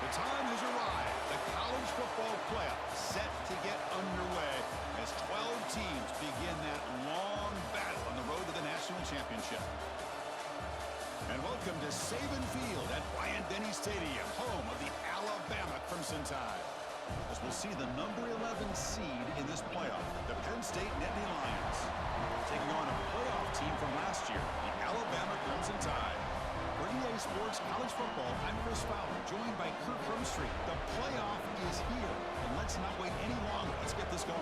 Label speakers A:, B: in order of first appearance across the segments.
A: The time has arrived. The college football playoff set to get underway as 12 teams begin that long battle on the road to the national championship. And welcome to Saban Field at Bryant-Denny Stadium, home of the Alabama Crimson Tide. As we'll see the number 11 seed in this playoff, the Penn State Nittany Lions, taking on a playoff team from last year, the Alabama Crimson Tide. For EA Sports College Football, I'm Chris Fowler, joined by Kirk Rumstreet. The playoff is here, and let's not wait any longer. Let's get this going.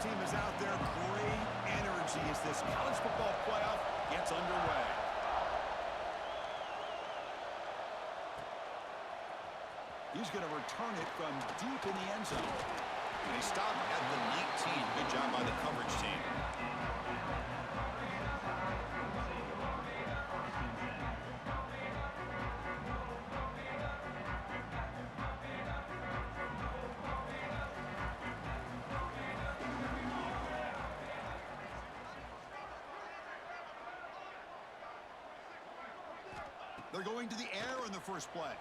A: Team is out there. Great energy as this college football playoff gets underway. He's going to return it from deep in the end zone. And he stopped at the 19. Good job by the coverage team. They're going to the air on the first play.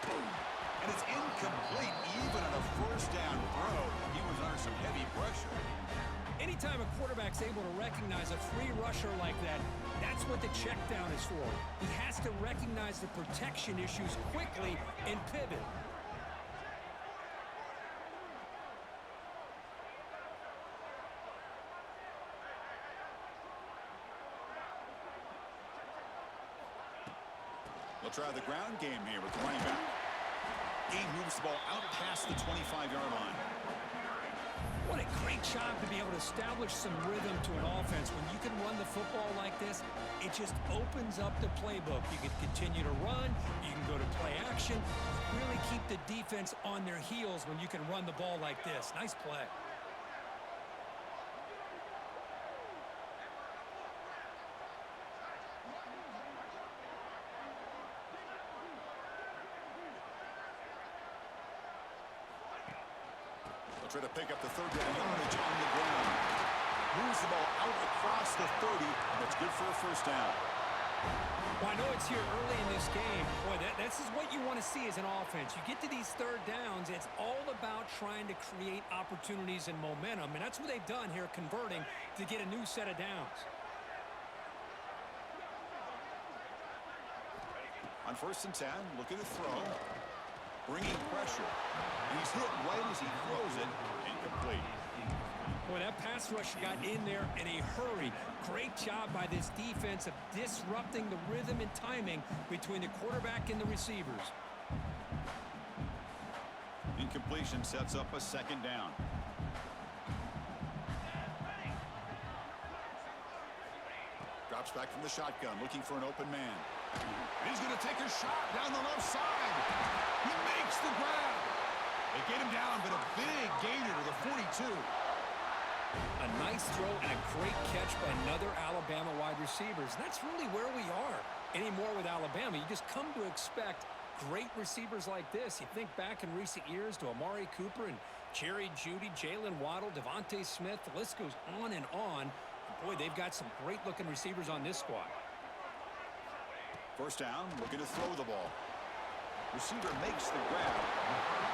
A: And it's incomplete, even on a first down throw. He was under some heavy pressure.
B: Anytime a quarterback's able to recognize a free rusher like that, that's what the check down is for. He has to recognize the protection issues quickly and pivot.
A: They'll try the ground game here with the running back. He moves the ball out past the 25-yard line.
B: What a great job to be able to establish some rhythm to an offense. When you can run the football like this, it just opens up the playbook. You can continue to run. You can go to play action. Really keep the defense on their heels when you can run the ball like this. Nice play.
A: Try to pick up the third down yardage on the ground. Moves the ball out across the 30, and it's good for a first down.
B: Well, I know it's here early in this game. Boy, this is what you want to see as an offense. You get to these third downs, it's all about trying to create opportunities and momentum, and that's what they've done here, converting to get a new set of downs.
A: On 1st and 10, look at the throw. Bringing pressure. And he's hit right as he throws it. Incomplete.
B: Boy, that pass rush got in there in a hurry. Great job by this defense of disrupting the rhythm and timing between the quarterback and the receivers.
A: Incompletion sets up a second down. Drops back from the shotgun, looking for an open man. And he's going to take a shot down the left side. He makes the grab. They get him down, but a big gainer to the 42.
B: A nice throw and a great catch by another Alabama wide receivers. And that's really where we are anymore with Alabama. You just come to expect great receivers like this. You think back in recent years to Amari Cooper and Jerry Jeudy, Jalen Waddle, Devontae Smith. The list goes on and on. Boy, they've got some great-looking receivers on this squad.
A: First down, looking to throw the ball. Receiver makes the grab.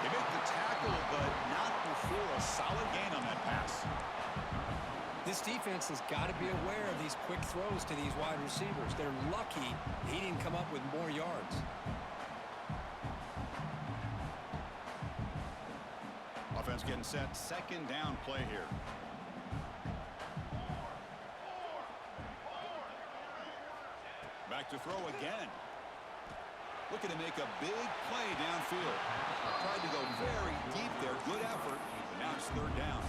A: They make the tackle, but not before a solid gain on that pass.
B: This defense has got to be aware of these quick throws to these wide receivers. They're lucky he didn't come up with more yards.
A: Offense getting set. Second down play here. Back to throw again. Looking to make a big play downfield. Tried to go very deep there. Good effort. But now it's third down.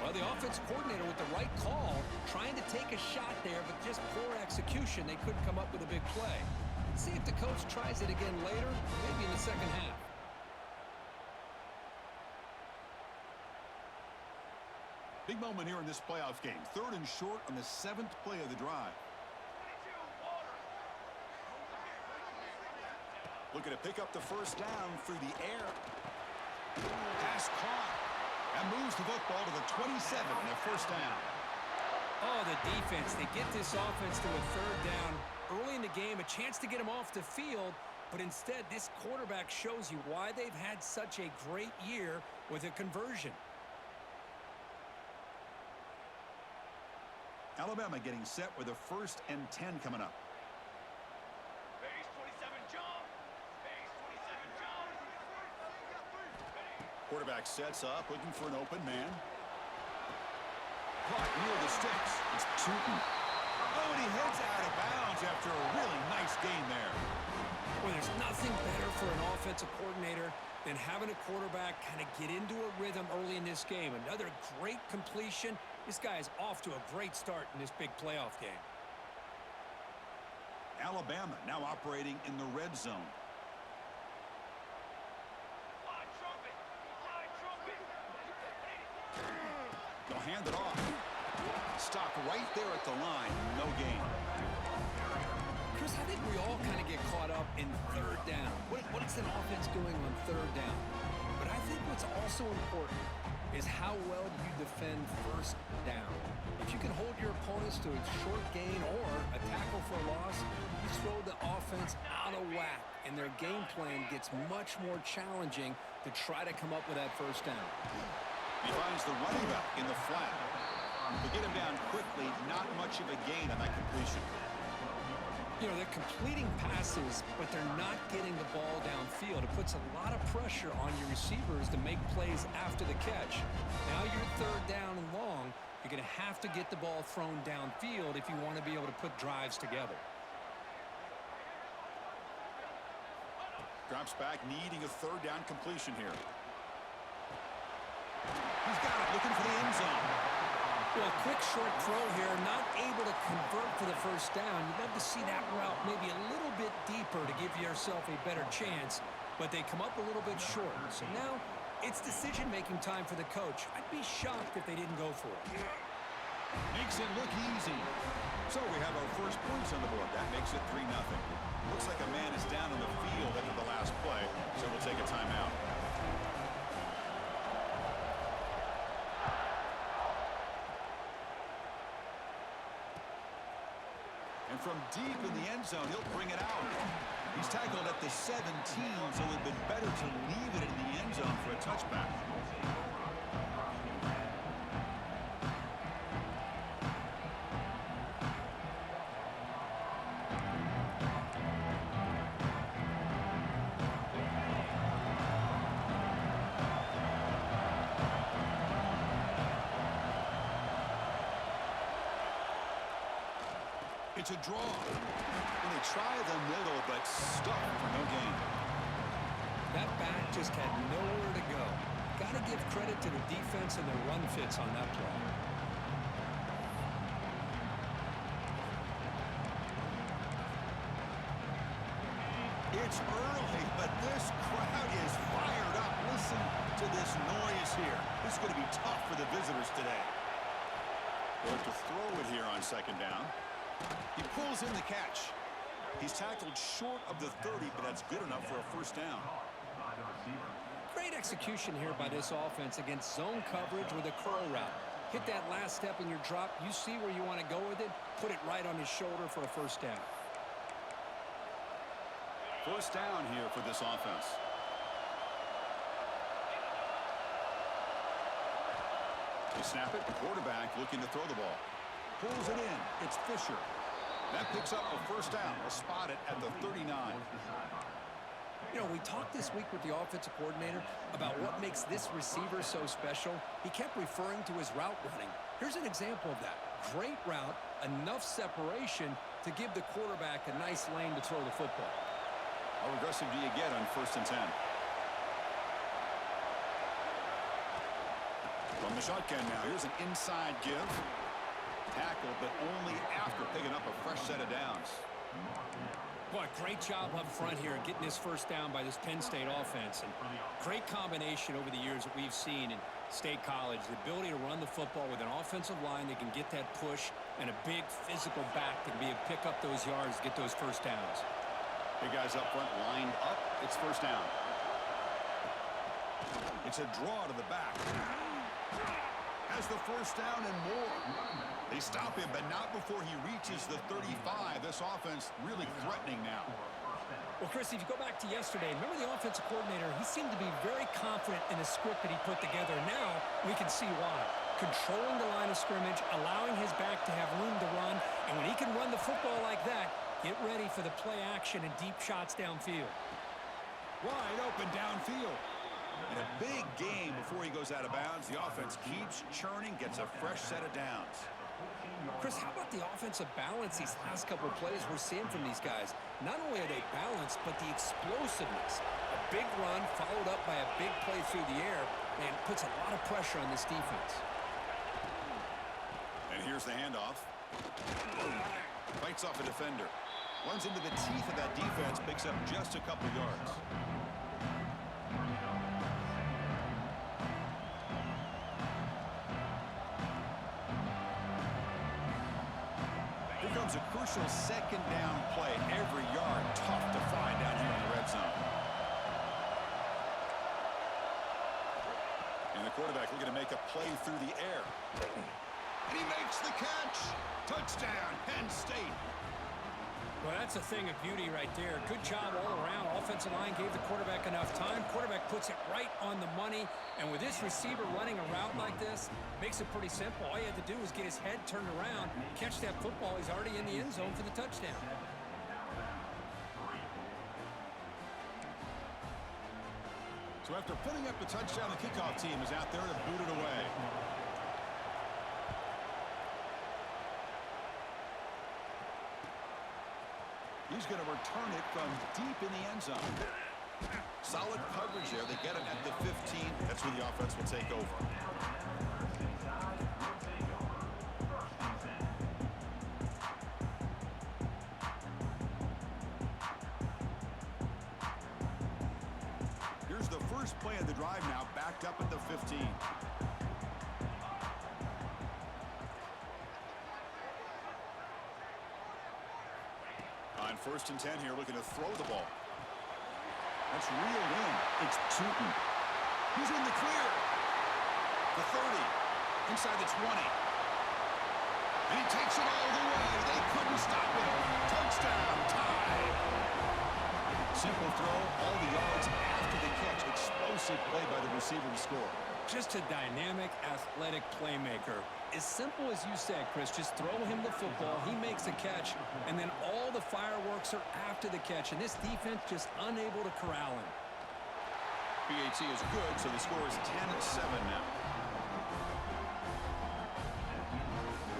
B: Well, the offense coordinator with the right call, trying to take a shot there, but just poor execution. They couldn't come up with a big play. Let's see if the coach tries it again later, maybe in the second half.
A: Big moment here in this playoff game. 3rd and short on the 7th play of the drive. Looking to pick up the first down through the air. Pass caught. And moves the football to the 27 and a first down.
B: Oh, the defense. They get this offense to a third down early in the game, a chance to get them off the field, but instead this quarterback shows you why they've had such a great year with a conversion.
A: Alabama getting set with a 1st and 10 coming up.
C: Base 27 jump. Base 27 jump.
A: Quarterback sets up, looking for an open man. Caught near the sticks. It's Tootin. Oh, and he heads out of bounds after a really nice gain there.
B: Well, there's nothing better for an offensive coordinator than having a quarterback kind of get into a rhythm early in this game. Another great completion. This guy is off to a great start in this big playoff game.
A: Alabama now operating in the red zone.
C: Fly trumpet. Fly trumpet.
A: They'll hand it off. Stop right there at the line. No gain.
B: Chris, I think we all kind of get caught up in third down. What is an offense doing on third down? But I think what's also important is how well you defend first down. If you can hold your opponents to a short gain or a tackle for a loss, you throw the offense out of whack, and their game plan gets much more challenging to try to come up with that first down.
A: He finds the running back in the flat. To get him down quickly, not much of a gain on that completion.
B: You know, they're completing passes, but they're not getting the ball downfield. It puts a lot of pressure on your receivers to make plays after the catch. Now you're third down and long. You're going to have to get the ball thrown downfield if you want to be able to put drives together.
A: Drops back, needing a third down completion here. He's got it, looking for the end zone.
B: Well, a quick short throw here, not able to convert for the first down. You'd love to see that route maybe a little bit deeper to give yourself a better chance, but they come up a little bit short. So now it's decision-making time for the coach. I'd be shocked if they didn't go for it.
A: Makes it look easy. So we have our first points on the board. That makes it 3-0. Looks like a man is down on the field after the last play, so we'll take a timeout. And from deep in the end zone, he'll bring it out. He's tackled at the 17, so it would have been better to leave it in the end zone for a touchback. It's a draw. And they try the middle, but stuck for no gain.
B: That back just had nowhere to go. Got to give credit to the defense and the run fits on that play.
A: It's early, but this crowd is fired up. Listen to this noise here. This is going to be tough for the visitors today. They'll have to throw it here on second down. He pulls in the catch. He's tackled short of the 30, but that's good enough for a first down.
B: Great execution here by this offense against zone coverage with a curl route. Hit that last step in your drop. You see where you want to go with it. Put it right on his shoulder for a first down.
A: First down here for this offense. They snap it. Quarterback looking to throw the ball. Pulls it in. It's Fisher. That picks up a first down. We'll spot it at the 39.
B: You know, we talked this week with the offensive coordinator about what makes this receiver so special. He kept referring to his route running. Here's an example of that. Great route, enough separation to give the quarterback a nice lane to throw the football.
A: How aggressive do you get on 1st and 10? From the shotgun now. Here's an inside give. Tackle, but only after picking up a fresh set of downs.
B: Boy, great job up front here getting this first down by this Penn State offense. And great combination over the years that we've seen in State College. The ability to run the football with an offensive line that can get that push and a big physical back to be able to pick up those yards, get those first downs.
A: Big guys up front lined up. It's first down. It's a draw to the back. Has the first down and more. They stop him, but not before he reaches the 35. This offense really threatening now.
B: Well, Chris, if you go back to yesterday, remember the offensive coordinator, he seemed to be very confident in the script that he put together. Now we can see why. Controlling the line of scrimmage, allowing his back to have room to run, and when he can run the football like that, get ready for the play action and deep shots downfield.
A: Wide open downfield. And a big game before he goes out of bounds. The offense keeps churning, gets a fresh set of downs.
B: Chris, how about the offensive balance these last couple of plays we're seeing from these guys? Not only are they balanced, but the explosiveness. A big run followed up by a big play through the air, and puts a lot of pressure on this defense.
A: And here's the handoff. Fights off a defender. Runs into the teeth of that defense, picks up just a couple yards. Here comes a crucial second down play. Every yard tough to find down here in the red zone. And the quarterback looking to make a play through the air. And he makes the catch. Touchdown, Penn State.
B: Well, that's a thing of beauty right there. Good job all around. Offensive line gave the quarterback enough time. Quarterback puts it right on the money. And with this receiver running a route like this, makes it pretty simple. All you had to do was get his head turned around, catch that football. He's already in the end zone for the touchdown.
A: So after putting up the touchdown, the kickoff team is out there to boot it away. He's going to return it from deep in the end zone. Solid coverage there. They get him at the 15. That's where the offense will take over. Here's the first play of the drive now, backed up at the 15. On 1st and 10 here, looking to throw the ball. That's reeled in. It's Tootin. He's in the clear. The 30. Inside the 20. And he takes it all the way. They couldn't stop him. Touchdown, tie. Simple throw, all the yards after the catch. Explosive play by the receiver to score.
B: Just a dynamic, athletic playmaker. As simple as you said, Chris, just throw him the football, he makes a catch, and then all the fireworks are after the catch, and this defense just unable to corral him.
A: PAT is good, so the score is 10-7 now.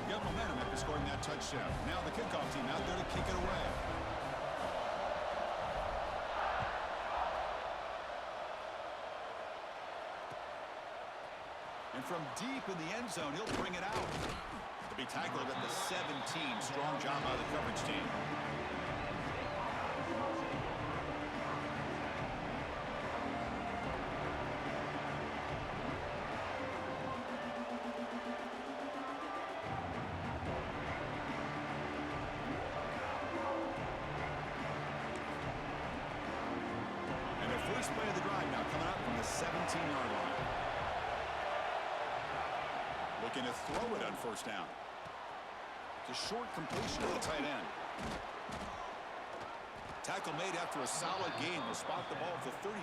A: Got momentum after scoring that touchdown. Now the kickoff team out there to kick it away. And from deep in the end zone, he'll bring it out. To be tackled at the 17. Strong job by the coverage team. And the first play of the drive now coming up from the 17-yard line. Looking to throw it on 1st down. It's a short completion to the tight end. Tackle made after a solid game. Will spot the ball at the 31.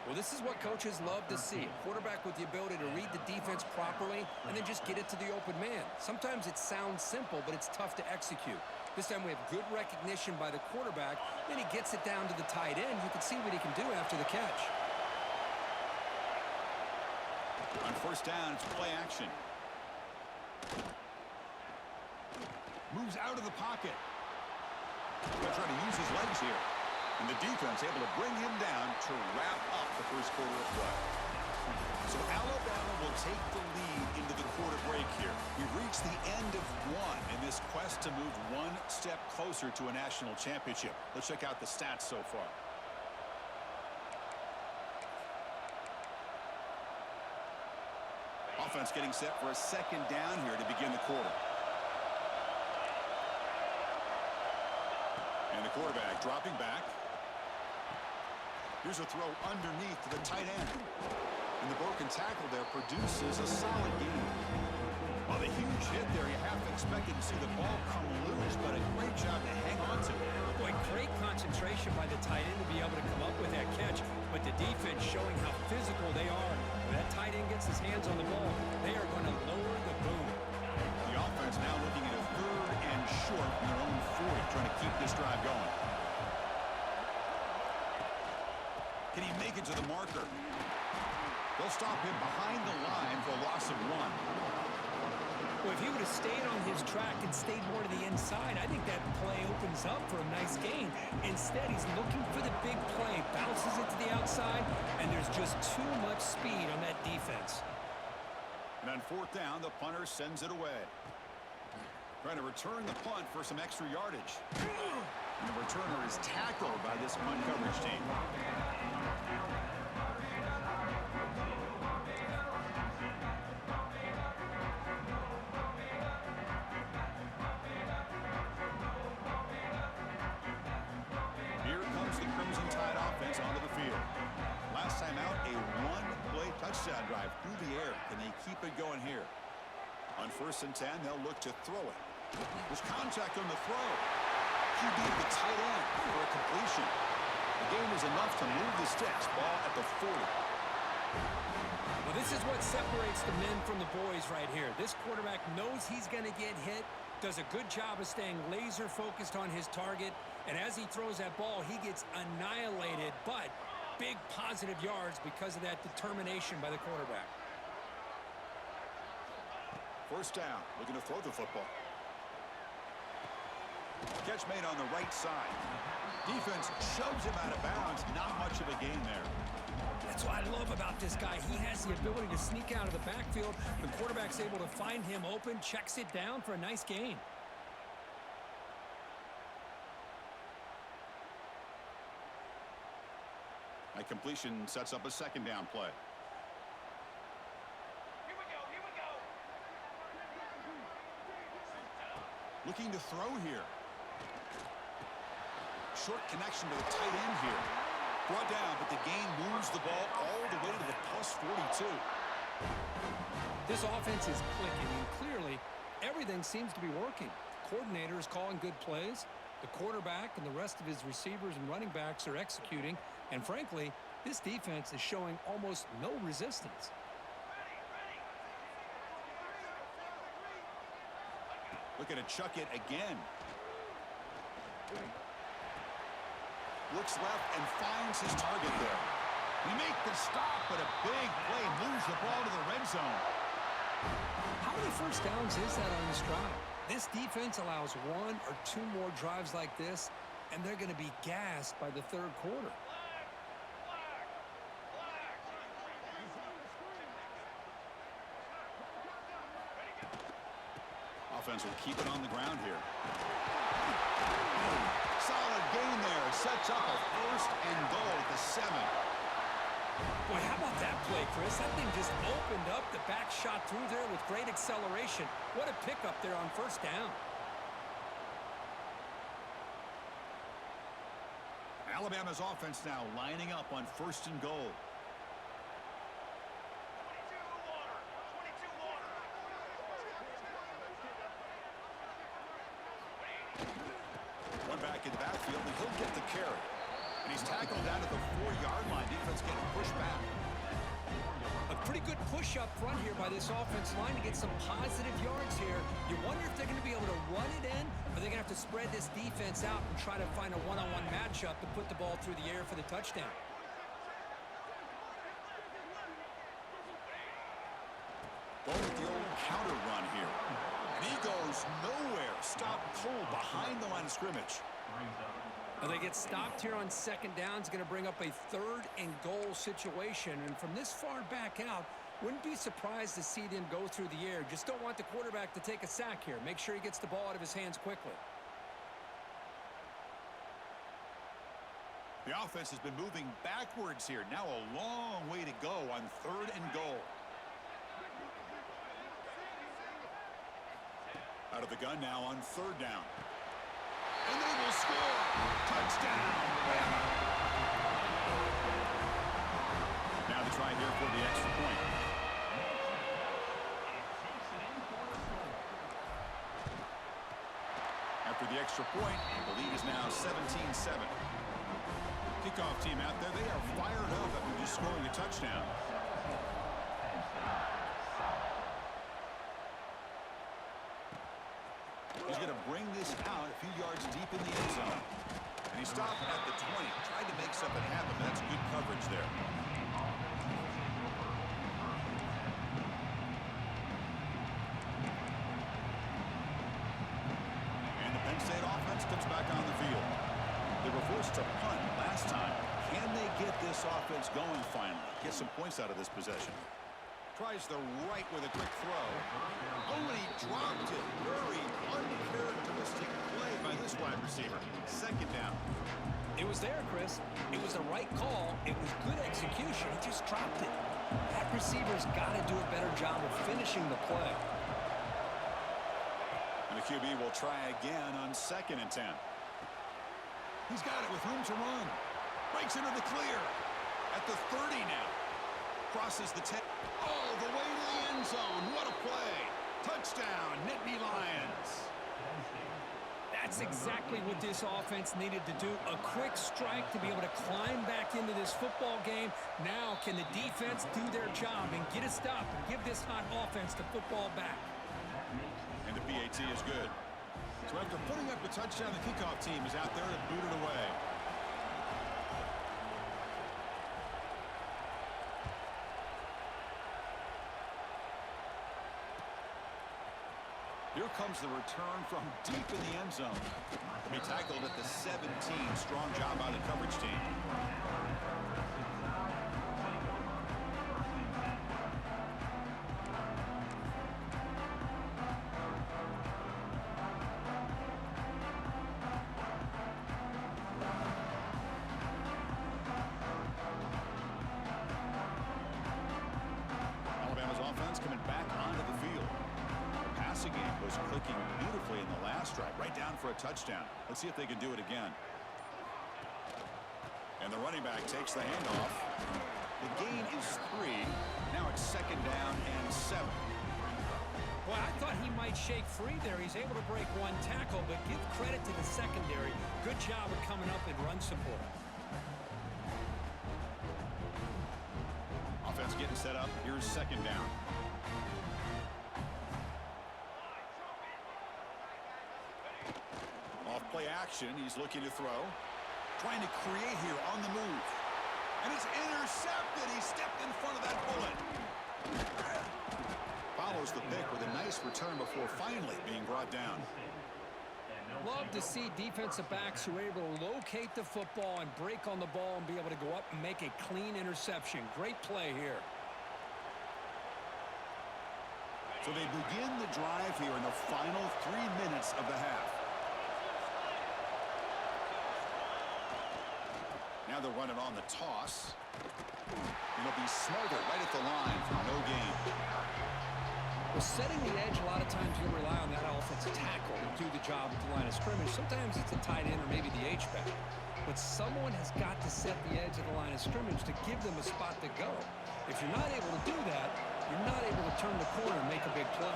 B: Well, this is what coaches love to see. A quarterback with the ability to read the defense properly and then just get it to the open man. Sometimes it sounds simple, but it's tough to execute. This time we have good recognition by the quarterback. Then he gets it down to the tight end. You can see what he can do after the catch.
A: On 1st down, it's play action. Moves out of the pocket. They're trying to use his legs here. And the defense able to bring him down to wrap up the first quarter of play. So Alabama will take the lead into the quarter break here. We've reached the end of one in this quest to move one step closer to a national championship. Let's check out the stats so far. Offense getting set for a second down here to begin the quarter. And And the quarterback dropping back. Here's a throw underneath to the tight end. And the broken tackle there produces a solid gain. Well, the huge hit there, you have to expect to see the ball come loose, but a great job to hang on to it.
B: Boy, great concentration by the tight end to be able to come up with that catch, but the defense showing how physical they are. When that tight end gets his hands on the ball, they are going to lower the boom.
A: The offense now looking at a 3rd and short from their own 40, trying to keep this drive going. Can he make it to the marker? They'll stop him behind the line for a loss of 1.
B: Well, if he would have stayed on his track and stayed more to the inside, I think that play opens up for a nice gain. Instead, he's looking for the big play, bounces it to the outside, and there's just too much speed on that defense.
A: And on 4th down, the punter sends it away. Trying to return the punt for some extra yardage. And the returner is tackled by this punt coverage team. Touchdown drive through the air. Can they keep it going here? On 1st and 10, they'll look to throw it. There's contact on the throw. QB to the tight end for a completion. The game is enough to move the sticks. Ball at the 40.
B: Well, this is what separates the men from the boys right here. This quarterback knows he's going to get hit, does a good job of staying laser focused on his target, and as he throws that ball, he gets annihilated, but big positive yards because of that determination by the quarterback.
A: 1st down, looking to throw the football. Catch made on the right side. Defense shoves him out of bounds. Not much of a gain there.
B: That's what I love about this guy. He has the ability to sneak out of the backfield. The quarterback's able to find him open, checks it down for a nice gain.
A: That completion sets up a 2nd down play.
C: Here we go, here we go.
A: Looking to throw here. Short connection to the tight end here. Brought down, but the gain moves the ball all the way to the plus 42.
B: This offense is clicking, and clearly everything seems to be working. The coordinator is calling good plays. The quarterback and the rest of his receivers and running backs are executing. And frankly, this defense is showing almost no resistance.
A: Looking to chuck it again. Looks left and finds his target there. We make the stop, but a big play moves the ball to the red zone.
B: How many 1st downs is that on this drive? This defense allows 1 or 2 more drives like this, and they're going to be gassed by the 3rd quarter.
A: Offense will keep it on the ground here. Solid gain there. Sets up a 1st and goal at the 7.
B: Boy, how about that play, Chris? That thing just opened up. The back shot through there with great acceleration. What a pickup there on 1st down.
A: Alabama's offense now lining up on 1st and goal.
C: 22 water.
A: One back in the backfield, and he'll get the carry. And he's tackled down at the 4-yard line. Defense getting pushed back.
B: A pretty good push up front here by this offensive line to get some positive yards here. You wonder if they're going to be able to run it in, or they're going to have to spread this defense out and try to find a one-on-one matchup to put the ball through the air for the touchdown.
A: Going with the old counter run here. And he goes nowhere. Stopped cold behind the line of scrimmage.
B: Well, they get stopped here on 2nd down. It's going to bring up a 3rd and goal situation. And from this far back out, wouldn't be surprised to see them go through the air. Just don't want the quarterback to take a sack here. Make sure he gets the ball out of his hands quickly.
A: The offense has been moving backwards here. Now a long way to go on 3rd and goal. Out of the gun now on 3rd down. And they will score. after the extra point. The lead is now 17-7. Kickoff team out there, they are fired up after just scoring a touchdown. He's going to bring this out a few yards deep in the end zone. And he stopped at the 20, tried to make something happen. That's good coverage there. And the Penn State offense comes back on the field. They were forced to punt last time. Can they get this offense going finally? Get some points out of this possession. Tries the right with a quick throw. Oh, and he dropped it. Very uncharacteristic play by this wide receiver. Second down.
B: It was there, Chris. It was the right call. It was good execution. He just dropped it. That receiver's got to do a better job of finishing the play.
A: And the QB will try again on 2nd and 10. He's got it with room to run. Breaks into the clear. At the 30 now. Crosses the 10. All the way to the end zone. What a play. Touchdown, Nittany Lions.
B: That's exactly what this offense needed to do. A quick strike to be able to climb back into this football game. Now can the defense do their job and get a stop and give this hot offense the football back?
A: And the PAT is good. So after putting up the touchdown, the kickoff team is out there to boot it away. Here comes the return from deep in the end zone. To be tackled at the 17. Strong job by the coverage team. Alabama's offense coming back onto the field. The game was clicking beautifully in the last drive, right down for a touchdown. Let's see if they can do it again. And the running back takes the handoff. The gain is 3. Now it's 2nd down and 7.
B: Well, I thought he might shake free there. He's able to break one tackle, but give credit to the secondary. Good job of coming up in run support.
A: Offense getting set up. Here's 2nd down. Play action. He's looking to throw. Trying to create here on the move. And it's intercepted. He stepped in front of that bullet. Follows the pick with a nice return before finally being brought down.
B: Love to see defensive backs who are able to locate the football and break on the ball and be able to go up and make a clean interception. Great play here.
A: So they begin the drive here in the final 3 minutes of the half. Now they're running on the toss. It'll be smothered right at the line for no gain.
B: Well, setting the edge, a lot of times you rely on that offensive tackle to do the job at the line of scrimmage. Sometimes it's a tight end or maybe the H-back. But someone has got to set the edge of the line of scrimmage to give them a spot to go. If you're not able to do that, you're not able to turn the corner and make a big play.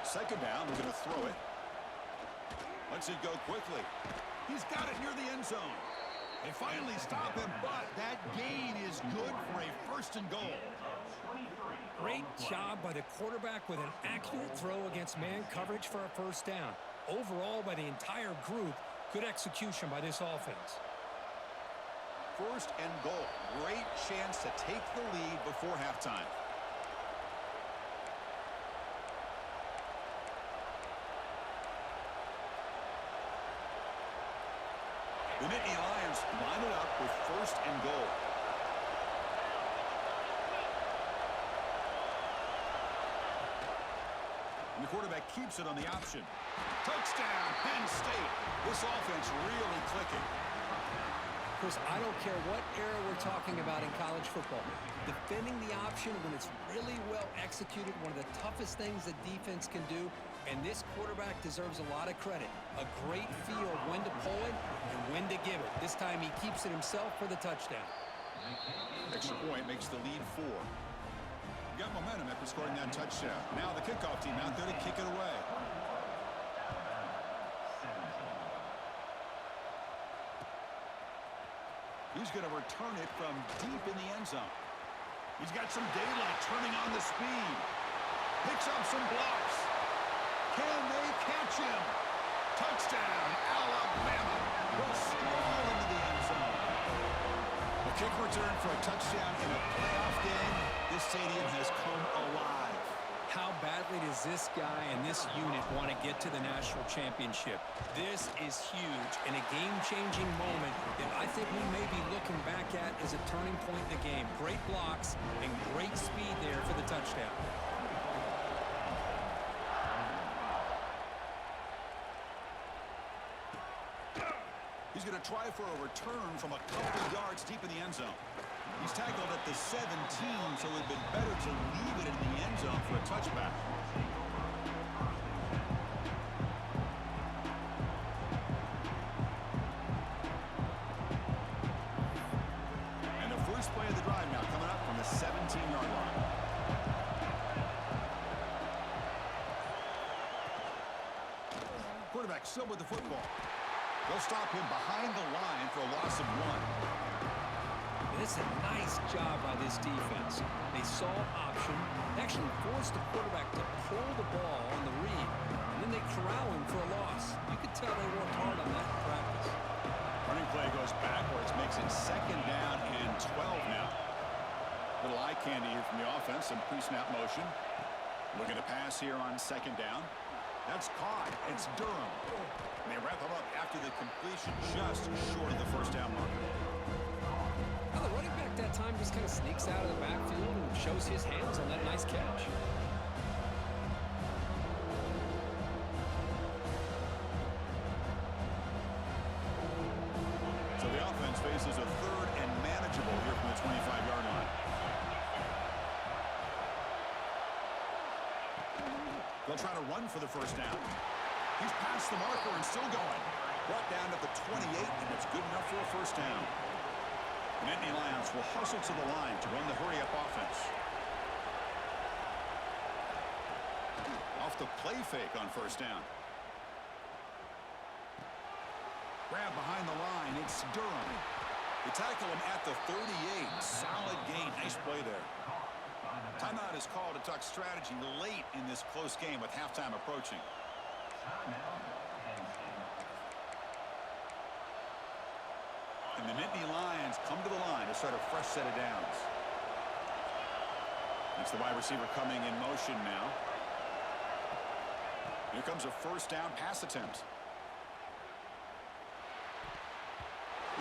A: Second down, we're going to throw it. Lets it go quickly. He's got it near the end zone. They finally stop him, but that gain is good for a 1st and goal.
B: Great job by the quarterback with an accurate throw against man coverage for a 1st down. Overall, by the entire group, good execution by this offense.
A: 1st and goal. Great chance to take the lead before halftime. The Nittany Lions line it up with 1st and goal. And the quarterback keeps it on the option. Touchdown, Penn State. This offense really clicking.
B: Chris, I don't care what era we're talking about in college football. Defending the option when it's really well executed, one of the toughest things a defense can do, and this quarterback deserves a lot of credit. A great feel of when to pull it and when to give it. This time he keeps it himself for the touchdown.
A: Extra point makes the lead 4. got momentum after scoring that touchdown. Now the kickoff team out there to kick it away. He's going to return it from deep in the end zone. He's got some daylight turning on the speed. Picks up some blocks. Can they catch him? Touchdown, Alabama. Will stroll into the end zone. A kick return for a touchdown in a playoff game. This stadium has come alive.
B: How badly does this guy and this unit want to get to the national championship? This is huge and a game-changing moment that I think we may be looking back at as a turning point in the game. Great blocks and great speed there for the touchdown.
A: He's going to try for a return from a couple of yards deep in the end zone. He's tackled at the 17, so it would have been better to leave it in the end zone for a touchback. And the first play of the drive now coming up from the 17-yard line. Quarterback still with the football. They'll stop him behind the line for a loss of 1.
B: It's a nice job by this defense. They saw option, actually forced the quarterback to pull the ball on the read, and then they corral him for a loss. You could tell they worked hard on that in practice.
A: Running play goes backwards, makes it second down and 12 now. Little eye candy here from the offense, some pre-snap motion. Looking to pass here on second down. That's caught. It's Durham. And they wrap him up after the completion, just short of the first down marker.
B: Well, the running back that time just kind of sneaks out of the backfield and shows his hands on that nice catch.
A: So the offense faces a third and manageable here from the 25-yard line. They'll try to run for the first down. He's past the marker and still going. Brought down to the 28, and it's good enough for a first down. The Nittany Lions will hustle to the line to run the hurry-up offense. Off the play fake on first down. Grab behind the line. It's Durham. They tackle him at the 38. Solid gain. Nice play there. Timeout is called to talk strategy late in this close game with halftime approaching. And the Nittany Lions come to the line to start a fresh set of downs. It's the wide receiver coming in motion now. Here comes a first down pass attempt.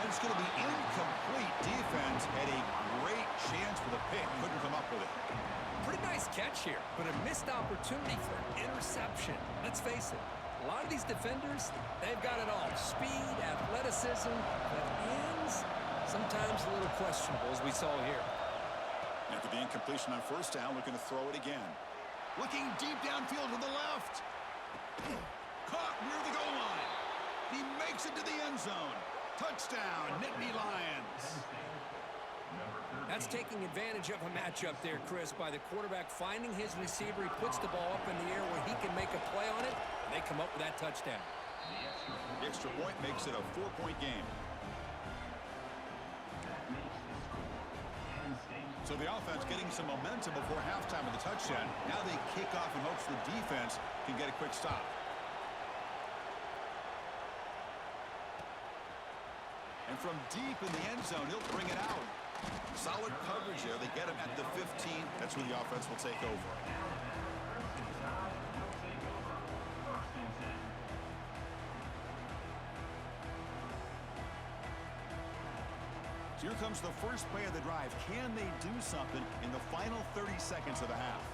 A: And it's going to be incomplete. Defense had a great chance for the pick. Couldn't come up with it.
B: Pretty nice catch here, but a missed opportunity for an interception. Let's face it, a lot of these defenders, they've got it all. Speed, athleticism, but ends, sometimes a little questionable, as we saw here.
A: After the incompletion on first down, looking to throw it again. Looking deep downfield to the left. Caught near the goal line. He makes it to the end zone. Touchdown, Nittany Lions.
B: That's taking advantage of a matchup there, Chris, by the quarterback finding his receiver. He puts the ball up in the air where he can make a play on it, and they come up with that touchdown.
A: The extra point makes it a 4-point game. So the offense getting some momentum before halftime with the touchdown. Now they kick off in hopes the defense can get a quick stop. And from deep in the end zone, he'll bring it out. Solid coverage there. They get him at the 15. That's where the offense will take over. So here comes the first play of the drive. Can they do something in the final 30 seconds of the half?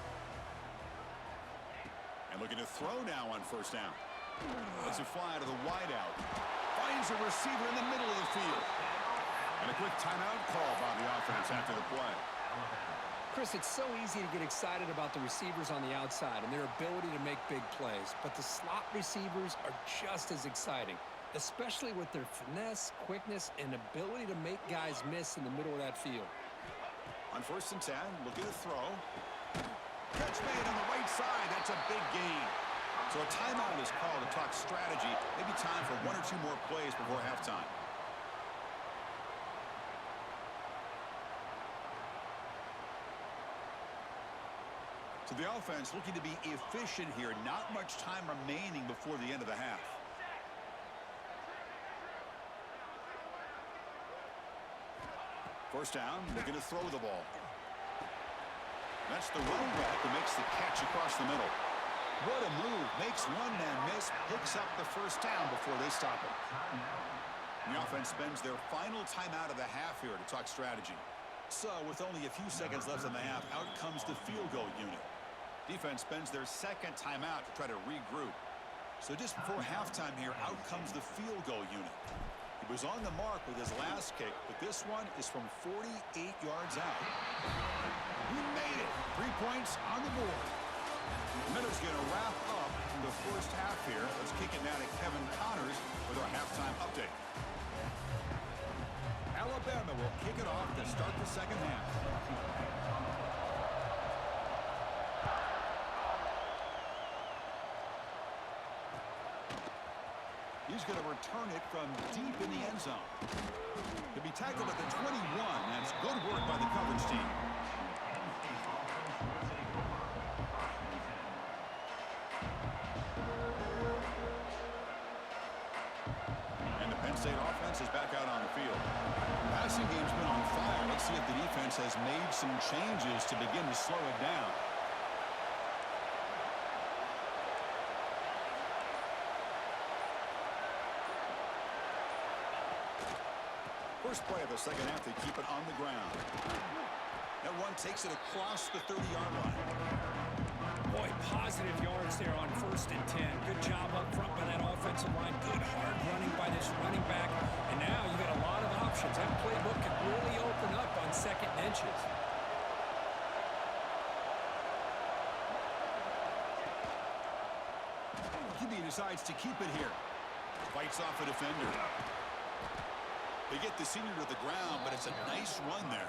A: And looking to throw now on first down. Let's it fly to the wideout. Finds a receiver in the middle of the field. And a quick timeout call by the offense after the play.
B: Chris, it's so easy to get excited about the receivers on the outside and their ability to make big plays. But the slot receivers are just as exciting, especially with their finesse, quickness, and ability to make guys miss in the middle of that field.
A: On first and 10, looking to throw. Catch made on the right side. That's a big gain. So a timeout is called to talk strategy. Maybe time for one or two more plays before halftime. So the offense looking to be efficient here. Not much time remaining before the end of the half. First down, looking to throw the ball. That's the running back who makes the catch across the middle. What a move. Makes one man miss, picks up the first down before they stop it. The offense spends their final timeout of the half here to talk strategy. So with only a few seconds left in the half, out comes the field goal unit. Defense spends their second timeout to try to regroup. So just before halftime here, out comes the field goal unit. He was on the mark with his last kick, but this one is from 48 yards out. He made it. 3 points on the board. The Meadows going to wrap up the first half here. Let's kick it now to Kevin Connors with our halftime update. Alabama will kick it off to start the second half. He's going to return it from deep in the end zone. He'll be tackled at the 21. That's good work by the coverage team. And the Penn State offense is back out on the field. The passing game's been on fire. Let's see if the defense has made some changes to begin to slow it down. First play of the second half, they keep it on the ground. That one takes it across the 30-yard line.
B: Boy, positive yards there on 1st and 10. Good job up front by that offensive line. Good hard running by this running back. And now you got a lot of options. That playbook can really open up on second and inches.
A: QB decides to keep it here. Fights off a defender. They get the senior to the ground, but it's a nice run there.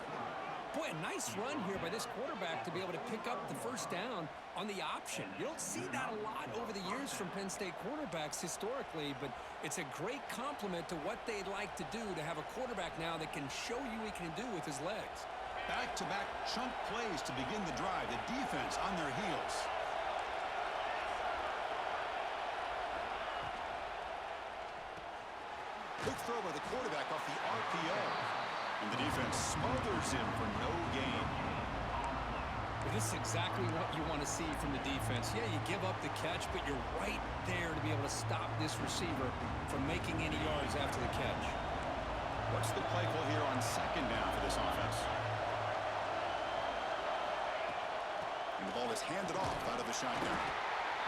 B: Boy, a nice run here by this quarterback to be able to pick up the first down on the option. You don't see that a lot over the years from Penn State quarterbacks historically, but it's a great compliment to what they'd like to do to have a quarterback now that can show you what he can do with his legs.
A: Back-to-back chunk plays to begin the drive. The defense on their heels. Quick throw by the quarterback off the RPO. And the defense smothers him for no gain.
B: Well, this is exactly what you want to see from the defense. Yeah, you give up the catch, but you're right there to be able to stop this receiver from making any yards after the catch.
A: What's the play call here on second down for this offense? And the ball is handed off out of the shotgun.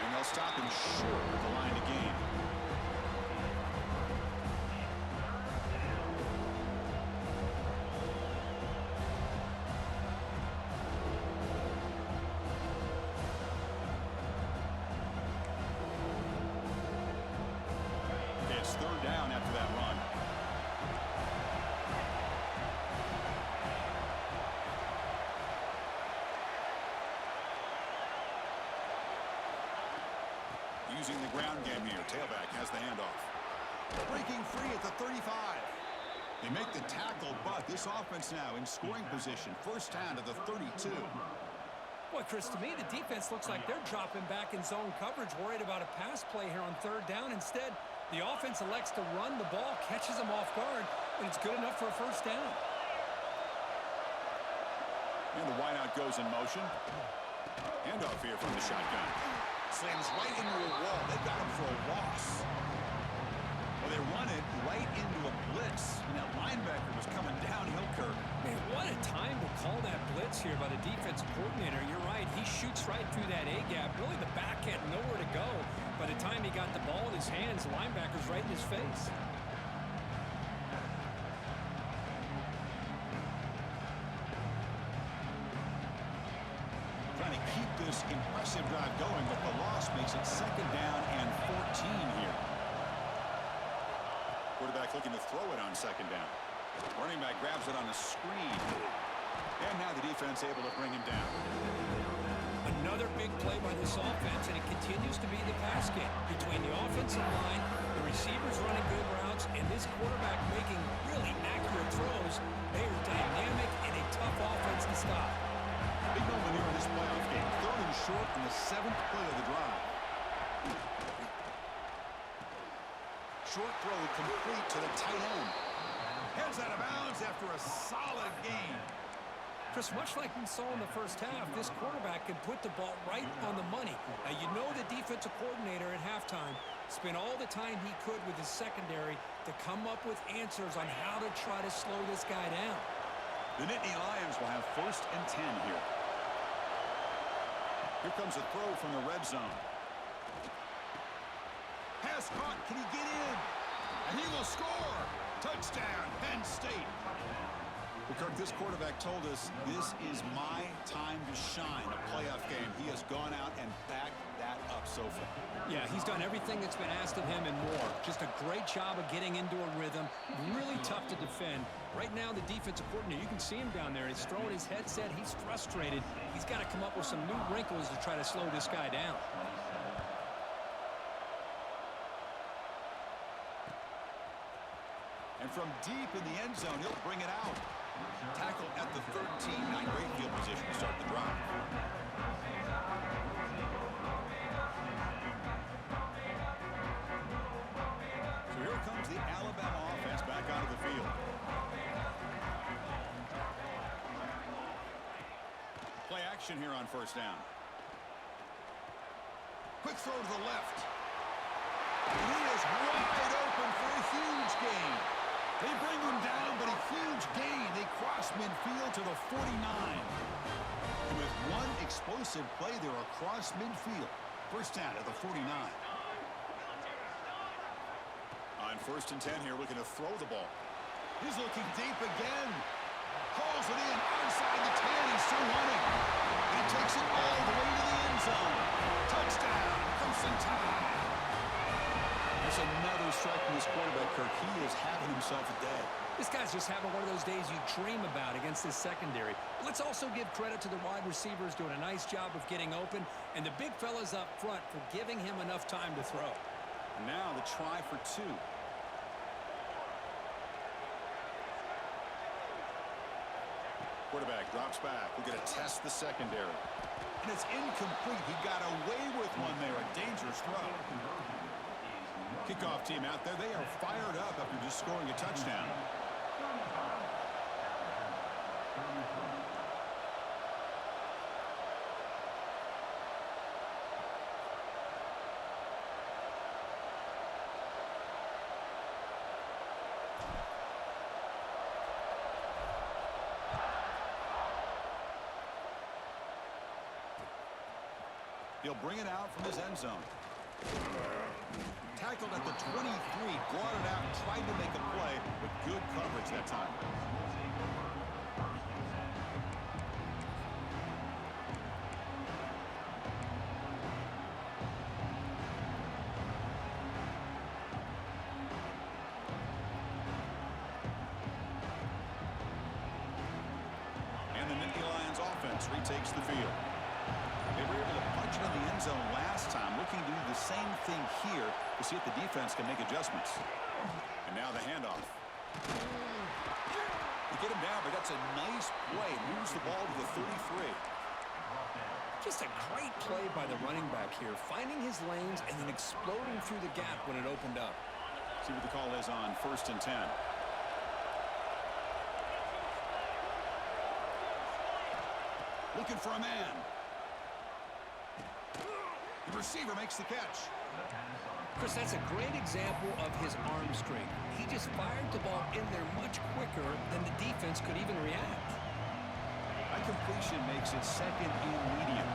A: And they'll stop him short of the line to gain. It's third down after that run. Using the ground game here. Tailback has the handoff. Breaking free at the 35. They make the tackle, but this offense now in scoring position. First down to the 32.
B: Boy, Chris, to me, the defense looks like they're dropping back in zone coverage, worried about a pass play here on third down. Instead, the offense elects to run the ball, catches them off guard, and it's good enough for a first down.
A: And the wideout goes in motion. Handoff here from the shotgun. Slams right into a wall. They got him for a loss. Well, they run it right into a blitz. And that linebacker was coming downhill curve.
B: Man, what a time to call that blitz here by the defensive coordinator. You're right. He shoots right through that A-gap. Really, the back had nowhere to go. By the time he got the ball in his hands, the linebacker's right in his face.
A: Trying to keep this impressive drive going, but the loss makes it second down and 14 here. Quarterback looking to throw it on second down. Running back grabs it on the screen. And now the defense able to bring him down.
B: big play by this offense, and it continues to be the pass game. Between the offensive line, the receivers running good routes, and this quarterback making really accurate throws, they are dynamic and a tough offense to stop.
A: Big moment here in this playoff game. 3rd and short in the 7th play of the drive. Short throw complete to the tight end. Heads out of bounds after a solid gain.
B: Just much like we saw in the first half, this quarterback can put the ball right on the money. Now, you know the defensive coordinator at halftime spent all the time he could with his secondary to come up with answers on how to try to slow this guy down.
A: The Nittany Lions will have 1st and 10 here. Here comes a throw from the red zone. Pass caught. Can he get in? And he will score. Touchdown, Penn State. Well, Kirk, this quarterback told us this is my time to shine, a playoff game. He has gone out and backed that up so far.
B: Yeah, he's done everything that's been asked of him and more. Just a great job of getting into a rhythm. Really tough to defend. Right now, the defensive coordinator, you can see him down there. He's throwing his headset. He's frustrated. He's got to come up with some new wrinkles to try to slow this guy down.
A: And from deep in the end zone, he'll bring it out. Tackled at the 13, not great field position to start the drive. So here comes the Alabama offense back onto the field. Play action here on 1st down. Quick throw to the left. And he is wide open for a huge gain. They bring him down, but a huge gain. They cross midfield to the 49. And with one explosive play, they're across midfield. 1st down at the 49. On 1st and 10 here, looking to throw the ball. He's looking deep again. Hauls it in outside the 10. He's still running. And he takes it all the way to the end zone. Touchdown, Crimson Tide. That's another strike from this quarterback, Kirk. He is having himself a day.
B: This guy's just having one of those days you dream about against this secondary. Let's also give credit to the wide receivers doing a nice job of getting open, and the big fellas up front for giving him enough time to throw.
A: And now the try for 2. Quarterback drops back. We're going to test the secondary. And it's incomplete. He got away with one there. A dangerous throw. Kickoff team out there. They are fired up after just scoring a touchdown. He'll bring it out from his end zone. Tackled at the 23, blotted out, tried to make a play, but good coverage that time. And the Nittany Lions offense retakes the field. They were able to punch it in the end zone last time, looking to do the same thing here to see if the defense can make adjustments. And now the handoff. They get him down, but that's a nice play. Moves the ball to the 33.
B: Just a great play by the running back here, finding his lanes and then exploding through the gap when it opened up.
A: See what the call is on 1st and 10. Looking for a man. The receiver makes the catch.
B: Chris, that's a great example of his arm strength. He just fired the ball in there much quicker than the defense could even react.
A: That completion makes it 2nd and medium.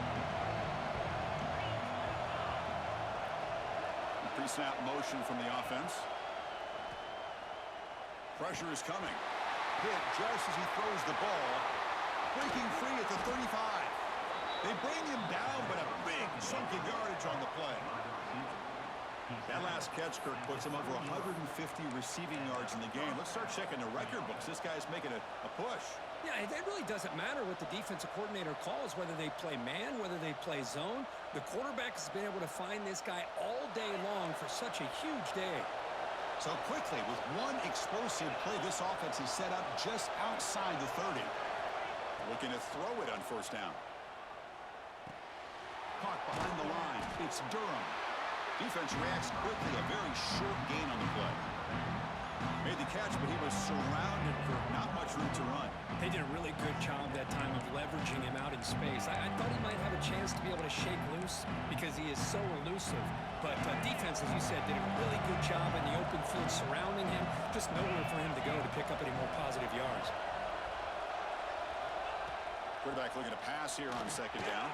A: Pre-snap motion from the offense. Pressure is coming. Hit just as he throws the ball. Breaking free at the 35. They bring him down, but a big chunk of yardage on the play. That last catch, Kirk, puts him over 150 receiving yards in the game. Let's start checking the record books. This guy's making a push.
B: Yeah, it really doesn't matter what the defensive coordinator calls, whether they play man, whether they play zone. The quarterback has been able to find this guy all day long for such a huge day.
A: So quickly, with one explosive play, this offense is set up just outside the 30. Looking to throw it on first down. Caught behind the line. It's Durham. Defense reacts quickly. A very short gain on the play. Made the catch, but he was surrounded for not much room to run.
B: They did a really good job that time of leveraging him out in space. I thought he might have a chance to be able to shake loose because he is so elusive. But defense, as you said, did a really good job in the open field surrounding him. Just nowhere for him to go to pick up any more positive yards.
A: Quarterback looking to pass here on second down.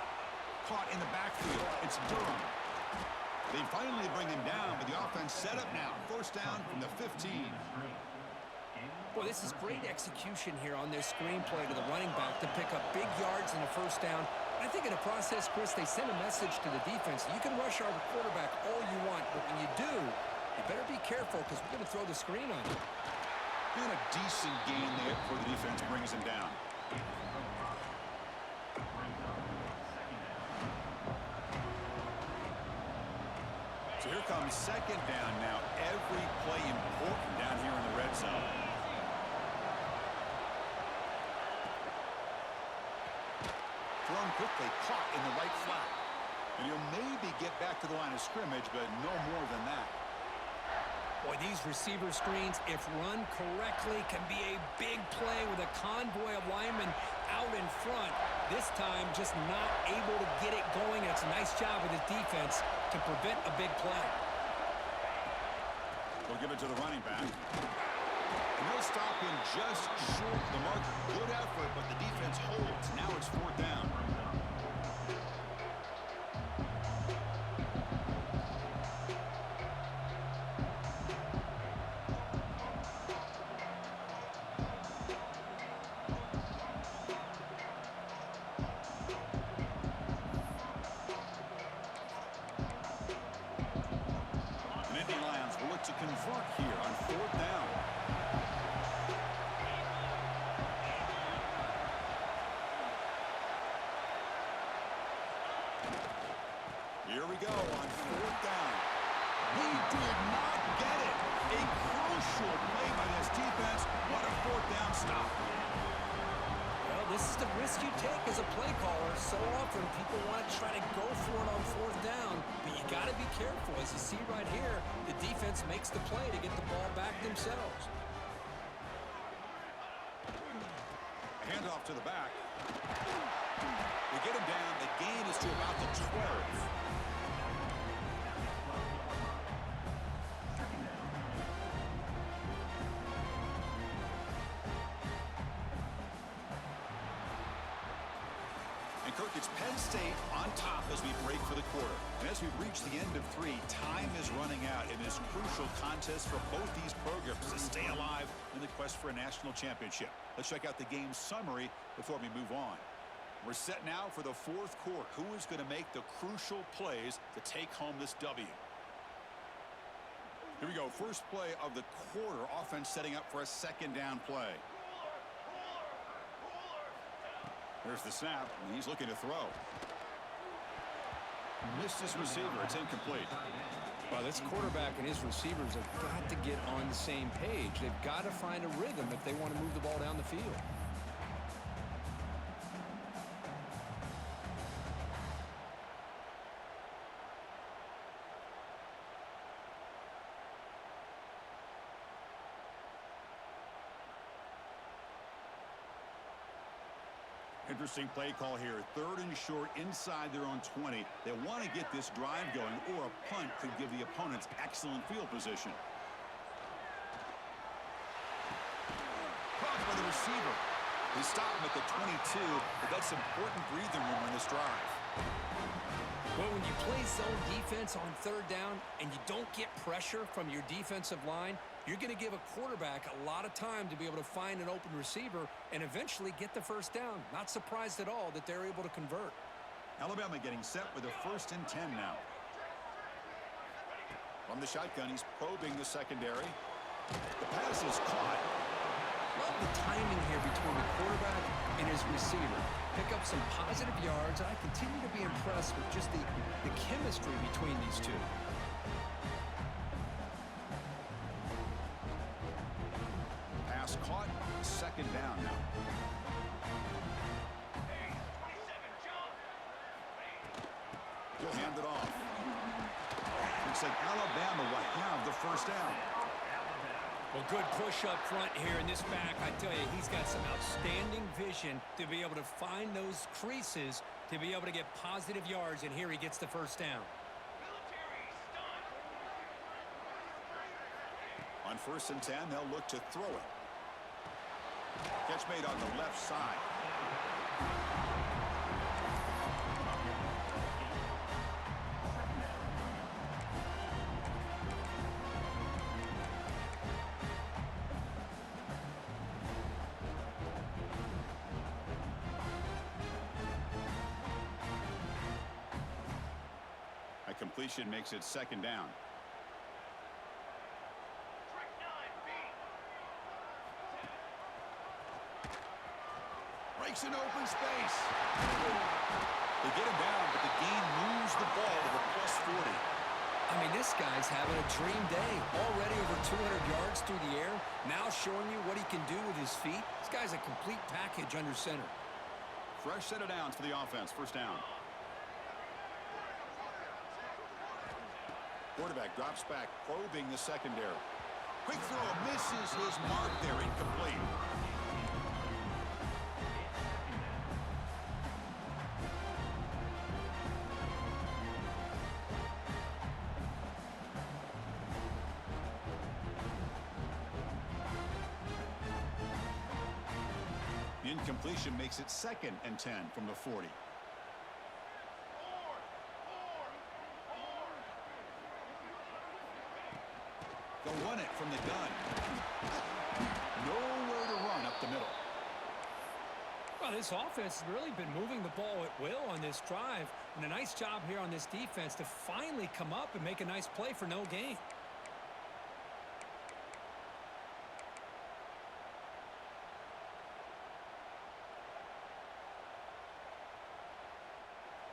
A: Caught in the backfield. It's Durham. They finally bring him down, but the offense set up now. First down from the 15.
B: Boy, this is great execution here on this screenplay to the running back to pick up big yards in the first down. I think in the process, Chris, they send a message to the defense. You can rush our quarterback all you want, but when you do, you better be careful because we're going to throw the screen on you.
A: And a decent gain there before the defense brings him down. So here comes second down now. Every play important down here in the red zone. Thrown quickly, caught in the right flat. And he'll maybe get back to the line of scrimmage, but no more than that.
B: Boy, these receiver screens, if run correctly, can be a big play with a convoy of linemen out in front. This time, just not able to get it going. It's a nice job with his defense to prevent a big play.
A: We'll give it to the running back. And they'll stop him just short of the mark. Good effort, but the defense holds. Now it's fourth down. To convert here on fourth down. Here we go on fourth down. He did not get it. A crucial play by this defense. What a fourth down stop.
B: Well, this is the risk you take as a play caller. So often people want to try to go for it on fourth down, but you got to be careful. As you see right here, the defense makes the play to get the ball back themselves.
A: Handoff to the back. We get him down. The gain is to about the 12. Kirk, it's Penn State on top as we break for the quarter. And as we reach the end of 3, time is running out in this crucial contest for both these programs to stay alive in the quest for a national championship. Let's check out the game summary before we move on. We're set now for the fourth quarter. Who is going to make the crucial plays to take home this W? Here we go. First play of the quarter. Offense setting up for a second down play. There's the snap, and he's looking to throw. Missed his receiver. It's incomplete.
B: Well, this quarterback and his receivers have got to get on the same page. They've got to find a rhythm if they want to move the ball down the field.
A: Interesting play call here. Third and short inside their own 20. They want to get this drive going, or a punt could give the opponents excellent field position. Caught by the receiver. They stop him at the 22, but that's important breathing room on this drive.
B: Well, when you play zone defense on third down and you don't get pressure from your defensive line, you're going to give a quarterback a lot of time to be able to find an open receiver and eventually get the first down. Not surprised at all that they're able to convert.
A: Alabama getting set with a 1st and 10 now. From the shotgun, he's probing the secondary. The pass is caught.
B: Love the timing here between the quarterback and his receiver. Pick up some positive yards, and I continue to be impressed with just the chemistry between these two.
A: Pass caught. Second down now.
C: Hey, 27, jump.
A: He'll hand it off. Looks like Alabama will have the first down.
B: Well, good push up front here in this back. I tell you, he's got some outstanding vision to be able to find those creases to be able to get positive yards, and here he gets the first down.
C: Military stunt.
A: On 1st and 10, they'll look to throw it. Catch made on the left side. A completion makes it second down.
C: Trick 9B.
A: Breaks an open space. They get him down, but the gain moves the ball to the +40.
B: I mean, this guy's having a dream day. Already over 200 yards through the air. Now showing you what he can do with his feet. This guy's a complete package under center.
A: Fresh set of downs for the offense. First down. Quarterback drops back, probing the secondary. Quick throw, misses his mark there, incomplete. The incompletion makes it 2nd and 10 from the 40. They'll run it from the gun. Nowhere to run up the middle.
B: Well, this offense has really been moving the ball at will on this drive. And a nice job here on this defense to finally come up and make a nice play for no gain.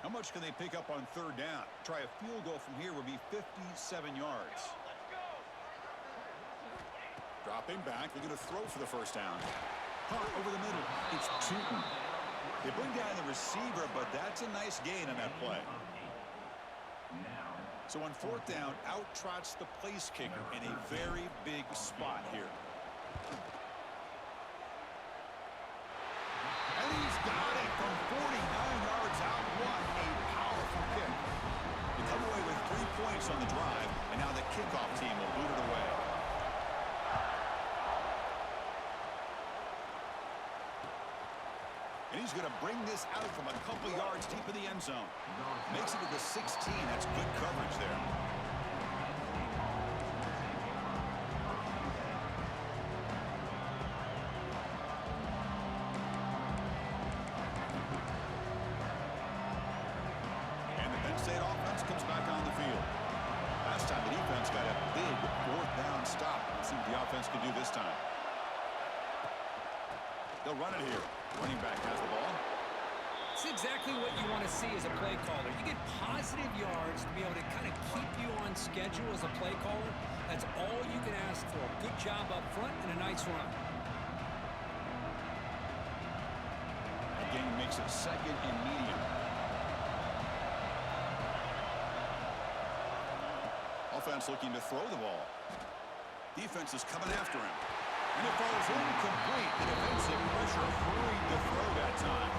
A: How much can they pick up on 3rd down? Try a field goal from here would be 57 yards.
C: Let's go.
A: Dropping back, they're going to throw for the first down. Caught over the middle. It's Tootin. They bring down the receiver, but that's a nice gain on that play. So on 4th down, out trots the place kicker in a very big spot here. And he's got it from 49 yards out. What a powerful kick. They come away with 3 points on the drive, and now the kickoff team will boot it away. And he's going to bring this out from a couple yards deep in the end zone. Makes it to the 16. That's good coverage there. And the Penn State offense comes back on the field. Last time the defense got a big 4th down stop. Let's see what the offense can do this time. They'll run it here. Running back has the ball.
B: It's exactly what you want to see as a play caller. You get positive yards to be able to kind of keep you on schedule as a play caller. That's all you can ask for. Good job up front and a nice run.
A: Again, makes it 2nd and medium. Offense looking to throw the ball. Defense is coming after him. And it falls incomplete. The defensive pressure hurried to throw that time.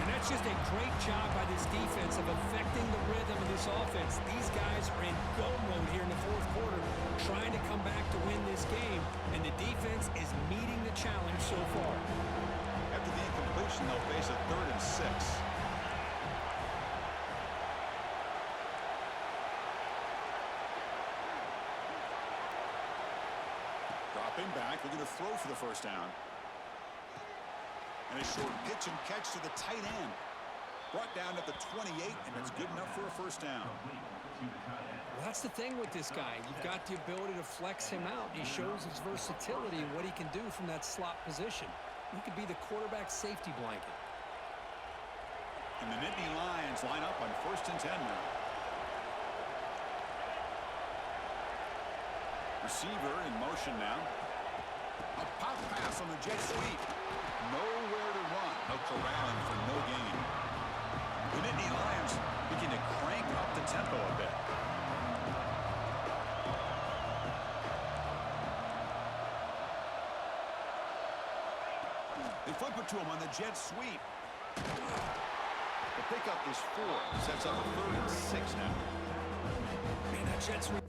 B: And that's just a great job by this defense of affecting the rhythm of this offense. These guys are in go mode here in the 4th quarter, trying to come back to win this game. And the defense is meeting the challenge so far.
A: After the incompletion, they'll face a 3rd and 6. Dropping back, looking to throw for the first down. And a short pitch and catch to the tight end. Brought down at the 28, and it's good enough for a first down.
B: Well, that's the thing with this guy. You've got the ability to flex him out. He shows his versatility and what he can do from that slot position. He could be the quarterback safety blanket.
A: And the Nittany Lions line up on 1st and 10 now. Receiver in motion now. A pop pass on the jet sweep. Nowhere to run. No corralling for no gain. The Nittany Lions begin to crank up the tempo a bit. They flip it to him on the jet sweep. The pickup is 4. Sets up a 3rd and 6 now.
B: Man, that jet sweep.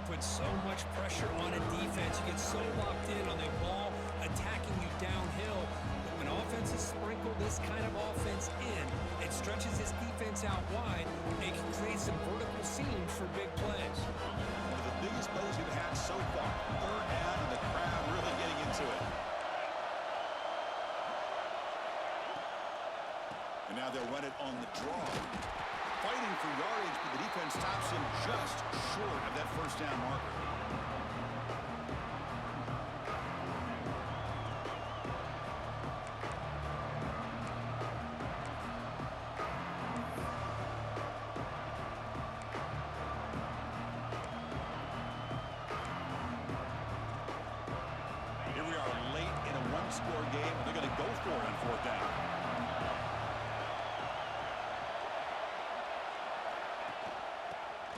B: Put so much pressure on a defense. You get so locked in on the ball attacking you downhill. But when offenses sprinkle this kind of offense in, it stretches this defense out wide. It can create some vertical seams for big plays.
A: One of the biggest plays we've had so far. 3rd down and the crowd really getting into it. And now they'll run it on the draw. Fighting for yardage, but the defense stops him just short of that 1st down marker. Here we are late in a 1-score game, and they're going to go for it on 4th down.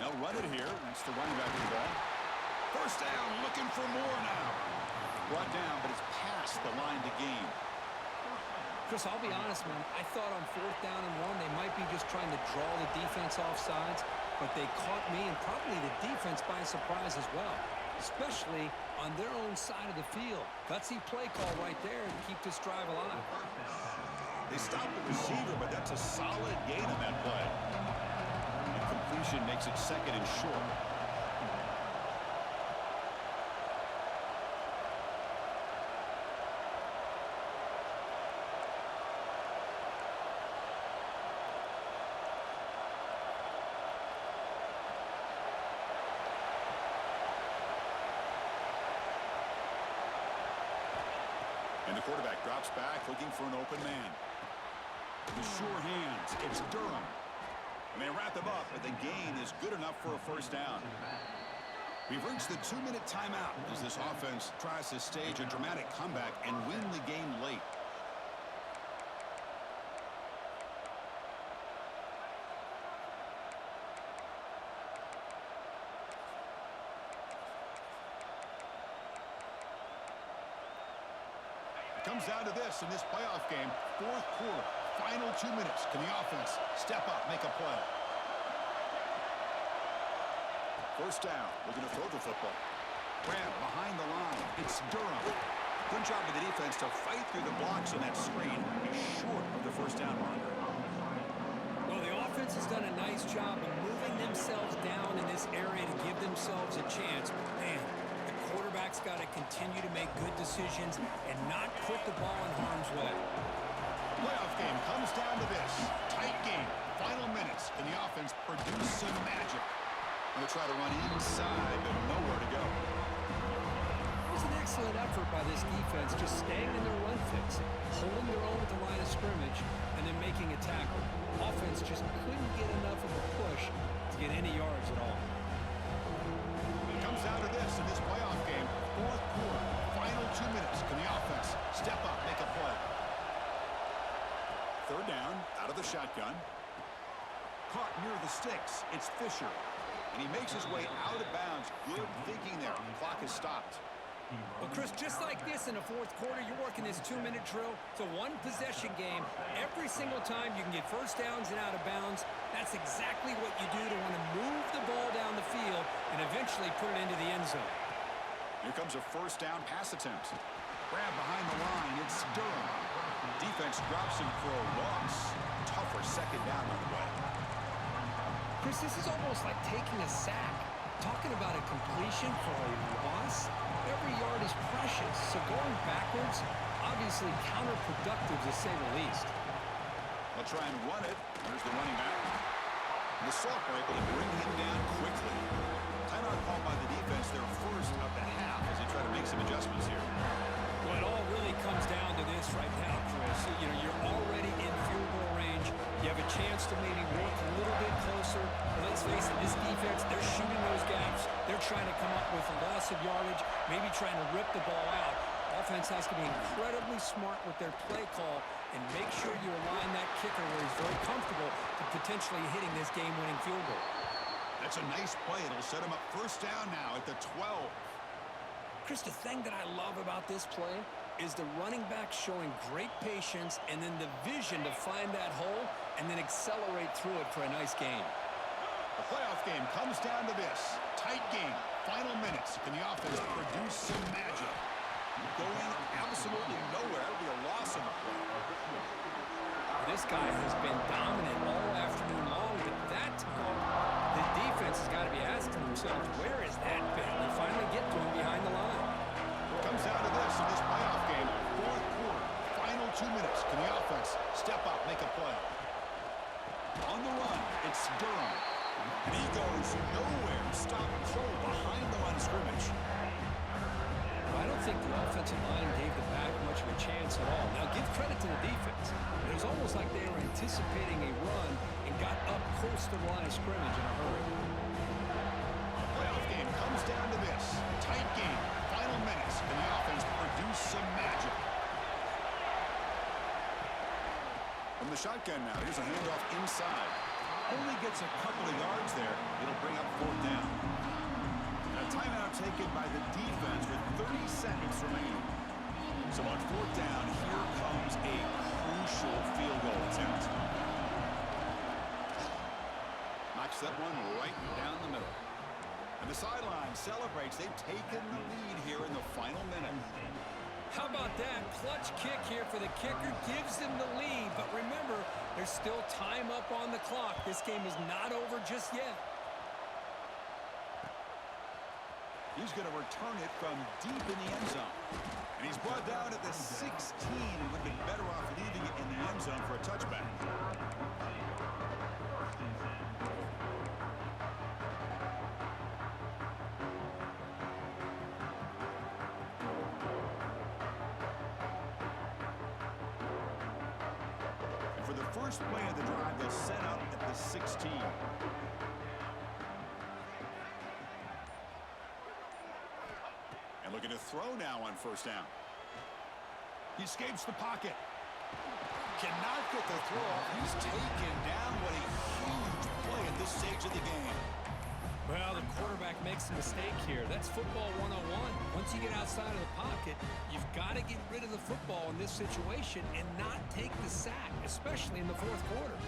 A: They'll run it here. That's the running back of the ball. 1st down, looking for more now. Brought down, but it's past the line to gain.
B: Chris, I'll be honest, man. I thought on 4th down and 1, they might be just trying to draw the defense off sides, but they caught me and probably the defense by surprise as well, especially on their own side of the field. Gutsy play call right there to keep this drive alive.
A: They stopped the receiver, but that's a solid gain on that play. Completion makes it 2nd and short. And the quarterback drops back, looking for an open man. The sure hands, it's Durham. And they wrap him up, but the gain is good enough for a 1st down. We've reached the 2-minute timeout as this offense tries to stage a dramatic comeback and win the game late. It comes down to this in this playoff game, 4th quarter. Final 2 minutes. Can the offense step up, make a play? 1st down. Looking to throw the football. Grab behind the line. It's Durham. Good job of the defense to fight through the blocks on that screen. He's short of the 1st down marker.
B: Well, the offense has done a nice job of moving themselves down in this area to give themselves a chance. But, man, the quarterback's got to continue to make good decisions and not put the ball in harm's way.
A: Playoff game comes down to this. Tight game. Final minutes. Can the offense produce some magic? They'll try to run inside, but nowhere to go.
B: It was an excellent effort by this defense, just staying in their run fix, holding their own at the line of scrimmage, and then making a tackle. Offense just couldn't get enough of a push to get any yards at all.
A: It comes down to this in this playoff game. 4th quarter. Final 2 minutes. Can the offense step up, make a play? 3rd down, out of the shotgun. Caught near the sticks. It's Fisher. And he makes his way out of bounds. Good thinking there. The clock is stopped.
B: Well, Chris, just like this in the 4th quarter, you're working this 2-minute drill. It's a one-possession game. Every single time you can get 1st downs and out of bounds. That's exactly what you do to want to move the ball down the field and eventually put it into the end zone.
A: Here comes a 1st down pass attempt. Grab behind the line. It's Durham. Defense drops him for a loss. Tougher 2nd down
B: Chris, this is almost like taking a sack. Talking about a completion for a loss, every yard is precious. So going backwards, obviously counterproductive to say the least.
A: They'll try and run it. There's the running back. The Soft are able to bring him down quickly. Timeout called by the defense, their first of the half, as they try to make some adjustments here.
B: Well, it all really comes down to this right now, Chris. You know, you're already in field goal range. You have a chance to maybe work a little bit closer. But let's face it, this defense, they're shooting those gaps. They're trying to come up with a loss of yardage, maybe trying to rip the ball out. Offense has to be incredibly smart with their play call and make sure you align that kicker where he's very comfortable to potentially hitting this game-winning field goal.
A: That's a nice play. It'll set him up first down now at the 12.
B: Chris, the thing that I love about this play is the running back showing great patience and then the vision to find that hole and then accelerate through it for a nice gain.
A: The playoff game comes down to this. Tight game. Final minutes. Can the offense produce some magic? Going absolutely nowhere. That'll be a loss in the play.
B: This guy has been dominant all afternoon long, but that time, the defense has got to be asking themselves, where is that been? They finally get to him behind the line.
A: It comes down to this in this playoff game. Fourth quarter. Final 2 minutes. Can the offense step up, make a play? On the run, it's Durham. And he goes nowhere. Stop cold behind the line of scrimmage.
B: I don't think the offensive line gave the back much of a chance at all. Now, give credit to the defense. It was almost like they were anticipating a run and got up close to the line of scrimmage in a hurry.
A: The playoff game comes down to this. Tight game. Final minutes. Can the offense produce some magic? From the shotgun now. Here's a handoff inside. Only gets a couple of yards there. It'll bring up fourth down. And a timeout taken by the defense with 30 seconds remaining. So on fourth down, here comes a crucial field goal attempt. Knocks that one right down the middle. And the sideline celebrates. They've taken the lead here in the final minute.
B: How about that? Clutch kick here for the kicker. Gives them the lead. But remember, there's still time up on the clock. This game is not over just yet.
A: He's going to return it from deep in the end zone. And he's brought down at the 16 and would have been better off leaving it in the end zone for a touchback. And for the first play of the drive, they'll set up at the 16. Looking to throw now on first down. He escapes the pocket. Cannot get the throw off. He's taken down. What a huge play at this stage of the game.
B: Well, the quarterback makes a mistake here. That's football 101. Once you get outside of the pocket, you've got to get rid of the football in this situation and not take the sack, especially in the fourth quarter.